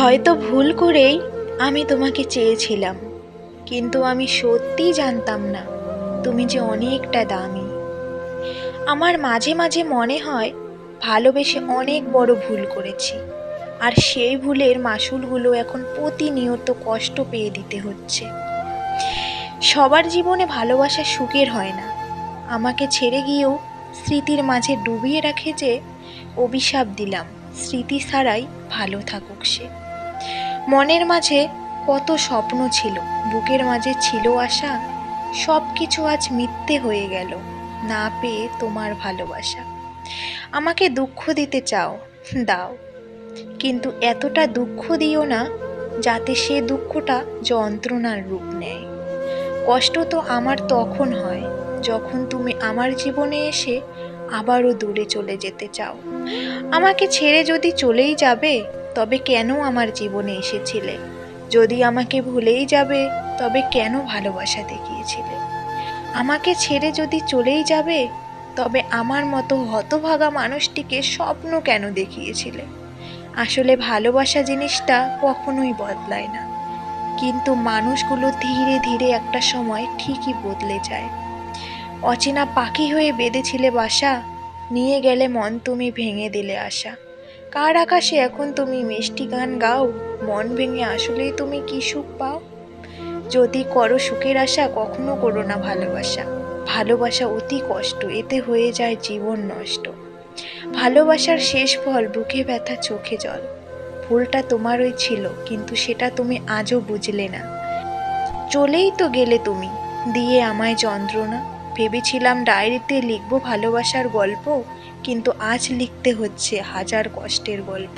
হয়তো ভুল করেই আমি তোমাকে চেয়েছিলাম, কিন্তু আমি সত্যিই জানতাম না তুমি যে অনেকটা দামি। আমার মাঝে মাঝে মনে হয় ভালোবেসে অনেক বড় ভুল করেছি, আর সেই ভুলের মাসুলগুলো এখন প্রতিনিয়ত কষ্ট পেয়ে দিতে হচ্ছে। সবার জীবনে ভালোবাসা সুখের হয় না। আমাকে ছেড়ে গিয়েও স্মৃতির মাঝে ডুবিয়ে রাখে যে অভিশাপ দিলাম স্মৃতি ছাড়াই ভালো থাকুক সে। মনের মাঝে কত স্বপ্ন ছিল, বুকের মাঝে ছিল আশা, সব কিছু আজ মিথ্যে হয়ে গেল না পেয়ে তোমার ভালোবাসা। আমাকে দুঃখ দিতে চাও, দাও, কিন্তু এতটা দুঃখ দিও না যাতে সে দুঃখটা যন্ত্রণার রূপ নেয়। কষ্ট তো আমার তখন হয় যখন তুমি আমার জীবনে এসে আবারও দূরে চলে যেতে চাও। আমাকে ছেড়ে যদি চলেই যাবে, তবে কেন আমার জীবনে এসেছিলে? যদি আমাকে ভুলেই যাবে, তবে কেন ভালোবাসা দেখিয়েছিলে? আমাকে ছেড়ে যদি চলেই যাবে, তবে আমার মতো হতভাগা মানুষটিকে স্বপ্ন কেন দেখিয়েছিলে? আসলে ভালোবাসা জিনিসটা কখনোই বদলায় না, কিন্তু মানুষগুলো ধীরে ধীরে একটা সময় ঠিকই বদলে যায়। অচেনা পাখি হয়ে বেঁধেছিলে বাসা, নিয়ে গেলে মন তুমি ভেঙে দিলে আশা। কার আকাশে এখন তুমি মিষ্টি গান গাও, মন ভেঙে আসলেই তুমি কি সুখ পাও? যদি করো সুখের আশা, কখনো করো না ভালোবাসা। ভালোবাসা অতি কষ্ট, এতে হয়ে যায় জীবন নষ্ট। ভালোবাসার শেষ ফল বুকে ব্যথা চোখে জল। ভুলটা তোমারই ছিল, কিন্তু সেটা তুমি আজও বুঝলে না। চলেই তো গেলে তুমি, দিয়ে আমায় যন্ত্রণা। ভেবেছিলাম ডায়েরিতে লিখবো ভালোবাসার গল্প, কিন্তু আজ লিখতে হচ্ছে হাজার কষ্টের গল্প।